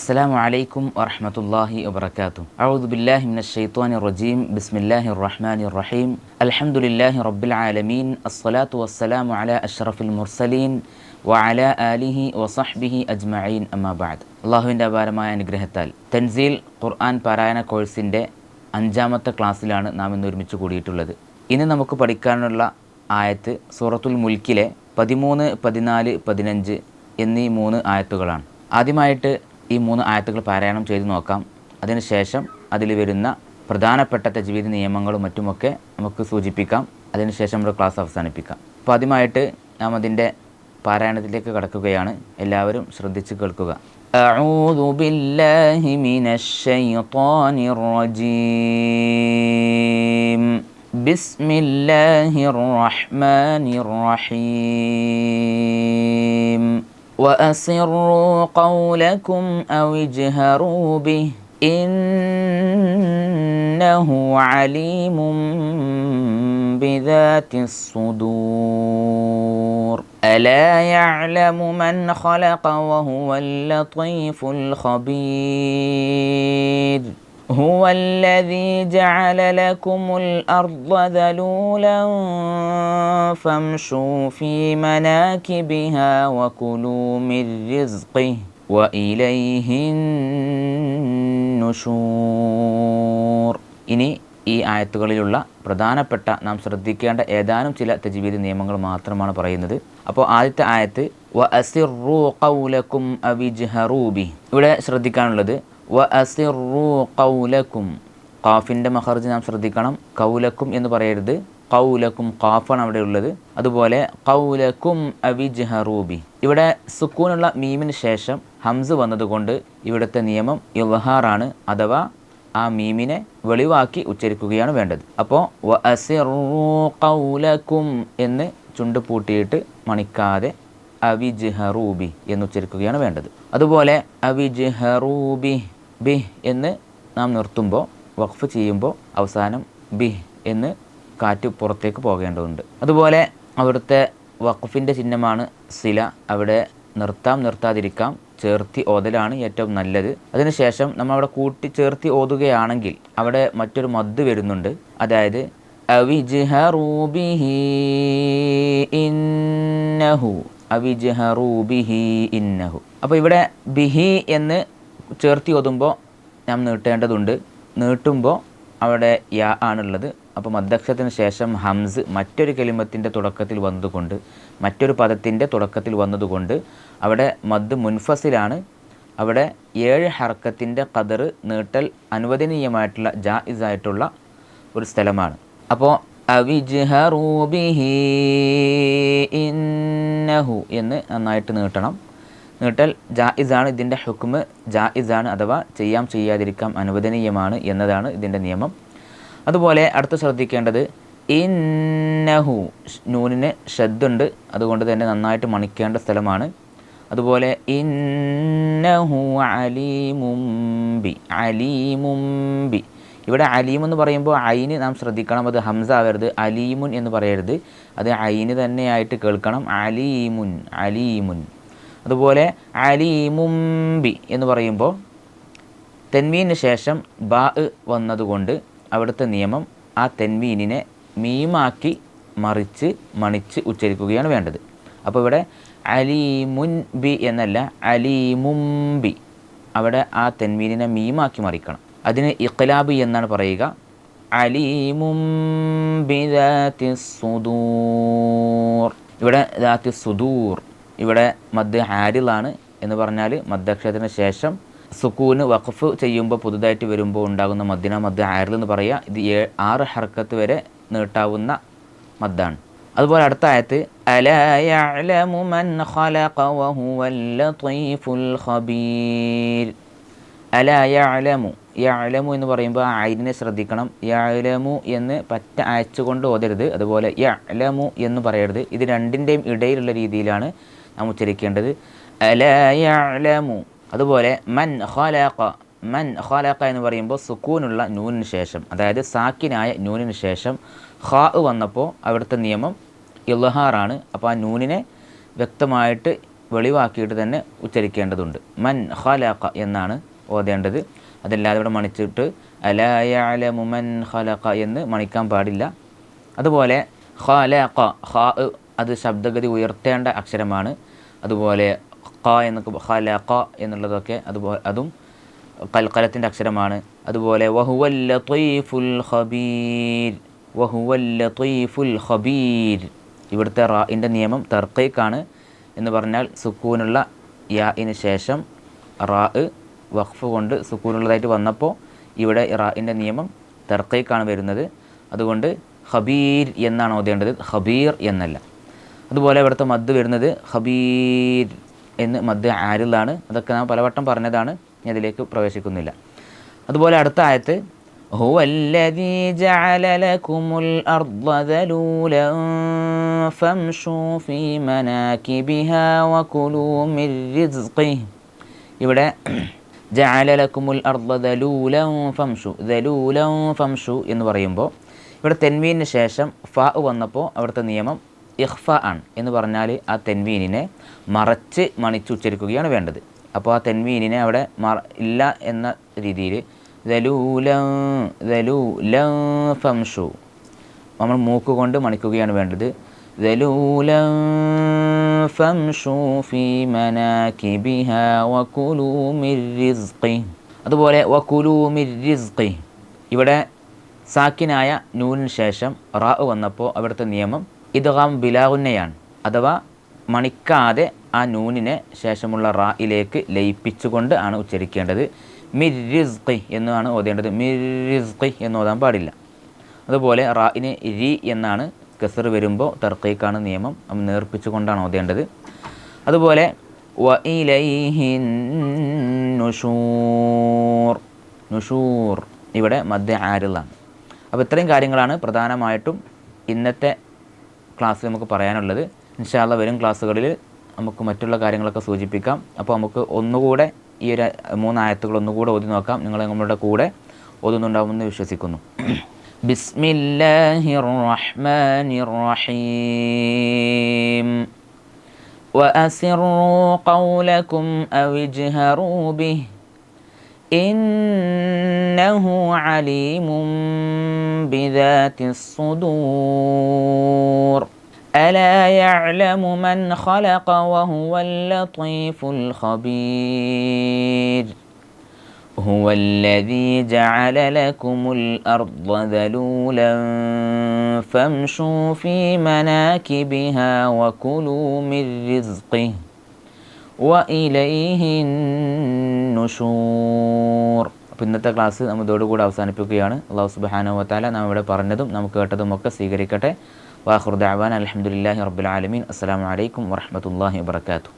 അസ്സലാമു അലൈക്കും വറഹ്മത്തുള്ളാഹി വബറകാതുഹു. അഊദു ബില്ലാഹി മിനശ് ശൈത്വാനിർ റജീം. ബിസ്മില്ലാഹിർ റഹ്മാനിർ റഹീം. അൽഹംദുലില്ലാഹി റബ്ബിൽ ആലമീൻ. അസ്സലാത്തു വസ്സലാമു അലാ അഷ്റഫിൽ മുർസലീൻ വഅലാ ആലിഹി വസഹ്ബിഹി അജ്മഈൻ. അമ്മാ ബഅദ്. അല്ലാഹുവിൻ്റെ അപാരമായ അനുഗ്രഹത്താൽ തൻസീൽ ഖുർആൻ പാരായണ കോഴ്സിൻ്റെ 5ാമത്തെ ക്ലാസ്സിലാണ് നാം ഇന്ന് ഒരുമിച്ച് കൂടിയിട്ടുള്ളത്. ഇന്ന് നമുക്ക് പഠിക്കാനുള്ള ആയത്ത് സൂറത്തുൽ മുൽക്കിലെ 13, 14, 15 എന്നീ 3 ആയത്തുകളാണ്. ആദ്യമായിട്ട് ഈ 3 ആയത്തുകൾ പാരായണം ചെയ്ത് നോക്കാം. അതിനുശേഷം അതിൽ വരുന്ന പ്രധാനപ്പെട്ട തജ്വീദ് നിയമങ്ങളും മറ്റുമൊക്കെ നമുക്ക് സൂചിപ്പിക്കാം. അതിനുശേഷം നമ്മുടെ ക്ലാസ് അവസാനിപ്പിക്കാം. അപ്പോൾ ആദ്യമായിട്ട് നാം അതിൻ്റെ പാരായണത്തിലേക്ക് കടക്കുകയാണ്. എല്ലാവരും ശ്രദ്ധിച്ച് കേൾക്കുക. അഊദു ബില്ലാഹി മിനശ് ശൈത്വാനിർ റജീം. ബിസ്മില്ലാഹിർ റഹ്മാനിർ റഹീം. وأسروا قولكم أو اجهروا به إنه عليم بذات الصدور ألا يعلم من خلق وهو اللطيف الخبير هو الذي جعل لكم الأرض ذلولا فامشوا في مناكبها وكلوا من رزقه وإليه النشور. ഇനി ഈ ആയത്തുകളിലുള്ള പ്രധാനപ്പെട്ട നാം ശ്രദ്ധിക്കേണ്ട ഏതാനും ചില തജ്വീദ് നിയമങ്ങൾ മാത്രമാണ് പറയുന്നത്. അപ്പോൾ ആദ്യത്തെ ആയത്ത് വഅസിറു ഖൗലകും അവിജ്ഹറൂ ബിഹി. ഇവിടെ ശ്രദ്ധിക്കാനുള്ളത് വഅസിറു ഖൗലകും, ഖാഫിൻ്റെ മഖർജ് നാം ശ്രദ്ധിക്കണം. ഖൗലക്കും എന്ന് പറയരുത്, ഖൗലക്കും ഖാഫാണ് അവിടെ ഉള്ളത്. അതുപോലെ ഖൗലക്കും അവിജ്ഹറൂ ബിഹി. ഇവിടെ സുക്കൂനുള്ള മീമിന് ശേഷം ഹംസ് വന്നതുകൊണ്ട് ഇവിടുത്തെ നിയമം ഇൽഹാറാണ്, അഥവാ ആ മീമിനെ വെളിവാക്കി ഉച്ചരിക്കുകയാണ് വേണ്ടത്. അപ്പോൾ വഅസിറു ഖൗലക്കും എന്ന് ചുണ്ട് പൂട്ടിയിട്ട് മണിക്കാതെ അവിജ്ഹറൂ ബിഹി എന്ന് ഉച്ചരിക്കുകയാണ് വേണ്ടത്. അതുപോലെ അവിജ്ഹറൂ ബിഹ് എന്ന് നാം നിർത്തുമ്പോൾ, വഖഫ് ചെയ്യുമ്പോൾ അവസാനം ബിഹ് എന്ന് കാറ്റ് പുറത്തേക്ക് പോകേണ്ടതുണ്ട്. അതുപോലെ അവിടുത്തെ വഖഫിൻ്റെ ചിഹ്നമാണ് സില. അവിടെ നിർത്താം നിർത്താതിരിക്കാം, ചേർത്തി ഓതലാണ് ഏറ്റവും നല്ലത്. അതിനുശേഷം നമ്മൾ അവിടെ കൂട്ടി ചേർത്തി ഓതുകയാണെങ്കിൽ അവിടെ മറ്റൊരു മദ് വരുന്നുണ്ട്. അതായത് അവിജ്ഹറൂ ബിഹി ഇന്നഹു, അവിജ്ഹറൂ ബിഹി ഇന്നഹു. അപ്പോൾ ഇവിടെ ബിഹി എന്ന് ചേർത്തി ഓതുമ്പോൾ നാം നീട്ടേണ്ടതുണ്ട്. നീട്ടുമ്പോൾ അവിടെ യാ ആണുള്ളത്. അപ്പോൾ മദ്ദക്ഷരത്തിന് ശേഷം ഹംസ് മറ്റൊരു കലിമത്തിൻ്റെ തുടക്കത്തിൽ വന്നതുകൊണ്ട്, മറ്റൊരു പദത്തിൻ്റെ തുടക്കത്തിൽ വന്നതുകൊണ്ട് അവിടെ മദ് മുൻഫസിലാണ്. അവിടെ 7 ഹർക്കത്തിൻ്റെ ഖദർ നീട്ടൽ അനുവദനീയമായിട്ടുള്ള ജായിസായിട്ടുള്ള ഒരു സ്ഥലമാണ്. അപ്പോൾ അവിജ്ഹറൂ ബിഹി ഇന്നഹു എന്ന് നന്നായിട്ട് നീട്ടണം. നീട്ടൽ ജായിസാണ്. ഇതിൻ്റെ ഹുക്മ് ജായിസാണ്, അഥവാ ചെയ്യാം ചെയ്യാതിരിക്കാം അനുവദനീയമാണ് എന്നതാണ് ഇതിൻ്റെ നിയമം. അതുപോലെ അടുത്ത് ശ്രദ്ധിക്കേണ്ടത് ഇന്നഹു, നൂനിന് ഷദ്ദുണ്ട്, അതുകൊണ്ട് തന്നെ നന്നായിട്ട് മണിക്കേണ്ട സ്ഥലമാണ്. അതുപോലെ ഇന്നഹു അലീമും ബി, അലീമും ബി. ഇവിടെ അലീം എന്ന് പറയുമ്പോൾ ഐന് നാം ശ്രദ്ധിക്കണം, അത് ഹംസ ആവരുത്. അലീമുൻ എന്ന് പറയരുത്, അത് ഐന് തന്നെയായിട്ട് കേൾക്കണം. അലീമുൻ, അലീമുൻ. അതുപോലെ അലീമും ബി എന്ന് പറയുമ്പോൾ തെൻവീന് ശേഷം ബാ വന്നതുകൊണ്ട് അവിടുത്തെ നിയമം ആ തെൻവീനിനെ മീമാക്കി മണിച്ച് ഉച്ചരിക്കുകയാണ് വേണ്ടത്. അപ്പോൾ ഇവിടെ അലീമുൻ ബി എന്നല്ല, അലീമും ബി. അവിടെ ആ തെൻവീനിനെ മീമാക്കി മറിക്കണം. അതിന് ഇഖ്ലാബ് എന്നാണ് പറയുക. അലീമും ബിദാത്തിസ് സുദൂർ. ഇവിടെ ദാത്തി സുദൂർ, ഇവിടെ മദ് ആരിലാണ് എന്ന് പറഞ്ഞാൽ മദ്ദക്ഷരത്തിന് ശേഷം സുക്കൂന് വഖഫ് ചെയ്യുമ്പോൾ പുതുതായിട്ട് വരുമ്പോൾ ഉണ്ടാകുന്ന മദ്ദിന മദ് ആരിൽ എന്ന് പറയുക. ഇത് 6 ഹർക്കത്ത് വരെ നീട്ടാവുന്ന മദ്ദാണ്. അതുപോലെ അടുത്ത ആയത്ത് അലാ യഅലമു മൻ ഖലഖ വഹുവൽ ലതീഫുൽ ഖബീർ. അലാ യഅലമു, യഅലമു എന്ന് പറയുമ്പോൾ ഐനിനെ ശ്രദ്ധിക്കണം. യഅലമു എന്ന് പറ്റ അയച്ചുകൊണ്ട് ഓതരുത്. അതുപോലെ യഅലമു എന്ന് പറയരുത്. ഇത് രണ്ടിൻ്റെയും ഇടയിലുള്ള രീതിയിലാണ് നാം ഉച്ചരിക്കേണ്ടത്. അലാ യഅലമു. അതുപോലെ മൻ ഖലഖ, മൻ ഖലഖ എന്ന് പറയുമ്പോൾ സുക്കൂനുള്ള നൂനിന് ശേഷം, അതായത് സാക്കിനായ നൂനിന് ശേഷം ഖാ വന്നപ്പോൾ അവിടുത്തെ നിയമം ഇൽഹാറാണ്. അപ്പോൾ ആ നൂനിനെ വ്യക്തമായിട്ട് വെളിവാക്കിയിട്ട് തന്നെ ഉച്ചരിക്കേണ്ടതുണ്ട്. മൻ ഖലഖ എന്നാണ് ഓതേണ്ടത്. അതല്ലാതെ ഇവിടെ മണിച്ചിട്ട് അലാ യഅലമു മൻ ഖലഖ എന്ന് മണിക്കാൻ പാടില്ല. അതുപോലെ ഖലഖ ഖാ അത് ശബ്ദഗതി ഉയർത്തേണ്ട അക്ഷരമാണ്. അതുപോലെ ഖ എന്നൊക്കെ ഖലഖ എന്നുള്ളതൊക്കെ അതും ഖൽഖലത്തിൻ്റെ അക്ഷരമാണ്. അതുപോലെ വഹുവൽ ലതീഫുൽ ഖബീർ, വഹുവൽ ലതീഫുൽ ഖബീർ. ഇവിടുത്തെ റാഇൻ്റെ നിയമം തർക്കീക്കാണ്. എന്ന് പറഞ്ഞാൽ സുക്കൂനുള്ള യാഇന് ശേഷം റാ വഖഫ് കൊണ്ട് സുക്കൂനുള്ളതായിട്ട് വന്നപ്പോൾ ഇവിടെ റാഇൻ്റെ നിയമം തർക്കീക്കാണ് വരുന്നത്. അതുകൊണ്ട് ഖബീർ എന്നാണ് ഓതേണ്ടത്, ഖബീർ എന്നല്ല. അതുപോലെ ഇവിടുത്തെ മദ് വരുന്നത് ഖബീർ എന്ന് മദ് ആരിലാണ്. അതൊക്കെ നാം പലവട്ടം പറഞ്ഞതാണ്, ഞാൻ അതിലേക്ക് പ്രവേശിക്കുന്നില്ല. അതുപോലെ അടുത്ത ആയത്ത് ഹുവല്ലദീ ജഅല ലകുമുൽ അർള ദലൂലൻ ഫംശൂ ഫീ മനാകിബിഹാ വകുലൂ മിർ റിസ്ഖിഹി. ഇവിടെ ജഅല ലകുമുൽ അർള ദലൂലൻ ഫംശൂ, ദലൂലൻ ഫംശൂ എന്ന് പറയുമ്പോൾ ഇവിടെ തെൻവീനിന് ശേഷം ഫ വന്നപ്പോൾ അവിടുത്തെ നിയമം ഇഖ്ഫ ആണ്. എന്ന് പറഞ്ഞാൽ ആ തെൻവീനിനെ മറച്ച് മണിച്ച് ഉച്ചരിക്കുകയാണ് വേണ്ടത്. അപ്പോൾ ആ തെൻവീനിനെ അവിടെ ഇല്ല എന്ന രീതിയിൽ ദലൂലൻ ദലൂലൻ ഫംശു നമ്മൾ മൂക്ക് കൊണ്ട് മണിക്കുകയാണ് വേണ്ടത്. ദലൂലൻ ഫംശു ഫീ മനാകിബിഹാ വകുലൂ മിർ റിസ്ഖി. അതുപോലെ വകുലൂ മിർ റിസ്ഖി ഇവിടെ സാക്കിനായ നൂനിന് ശേഷം റാ വന്നപ്പോൾ അവിടുത്തെ നിയമം ഇദ്ഗാം ബിലാഗുന്നയാണ്. അഥവാ മണിക്കാതെ ആ നൂനിനെ ശേഷമുള്ള റായിലേക്ക് ലയിപ്പിച്ചുകൊണ്ട് ആണ് ഉച്ചരിക്കേണ്ടത്. മിർ റിസ്ഖി എന്നാണ് ഓതേണ്ടത്, മിർ റിസ്ഖി എന്ന് ഓതാൻ പാടില്ല. അതുപോലെ റായിന് രി എന്നാണ് കസർ വരുമ്പോൾ തർക്കീക്കാണ് നിയമം, നേർപ്പിച്ചുകൊണ്ടാണ് ഓതേണ്ടത്. അതുപോലെ വ ഇലൈഹിൻ നുശൂർ, നുശൂർ ഇവിടെ മദ് ആരിലാണ്. അപ്പോൾ ഇത്രയും കാര്യങ്ങളാണ് പ്രധാനമായിട്ടും ഇന്നത്തെ ക്ലാസ്സിൽ നമുക്ക് പറയാനുള്ളത്. ഇൻഷാ അല്ലാഹ് വരും ക്ലാസ്സുകളിൽ നമുക്ക് മറ്റുള്ള കാര്യങ്ങളൊക്കെ സൂചിപ്പിക്കാം. അപ്പോൾ നമുക്ക് ഒന്നുകൂടെ ഈ ഒരു 3 ആയത്തുകൾ ഒന്നുകൂടെ ഓതി നോക്കാം. നിങ്ങൾ നമ്മളുടെ കൂടെ ഓതുന്നുണ്ടാവുമെന്ന് വിശ്വസിക്കുന്നു. ബിസ്മില്ലാഹിർ റഹ്മാനിർ റഹീം. വഅസിറൂ ഖൗലകും ഔ ഇജ്ഹറൂ ബിഹി ഇന്നഹു അലീമും ബിദാതിസ് സുദൂർ. ألا يعلم من خلق وهو اللطيف الخبير. هو الذي جعل لكم الأرض ذلولا فامشوا في مناكبها وكلوا من رزقه وإليه النشور. അപ്പോൾ ഇന്നത്തെ ക്ലാസ് നമ്മൾ ഇതോടുകൂടി അവസാനിപ്പിക്കുകയാണ്. അല്ലാഹു സുബ്ഹാനഹു വ തആല നാം ഇവിടെ പറഞ്ഞതും നമുക്ക് കേട്ടതുമൊക്കെ സ്വീകരിക്കട്ടെ. വാഖിറു ദഅവാന അൽഹംദുലില്ലാഹി റബ്ബിൽ ആലമീൻ. അസ്സലാമു അലൈക്കും വറഹ്മത്തുള്ളാഹി വബറകാതുഹു.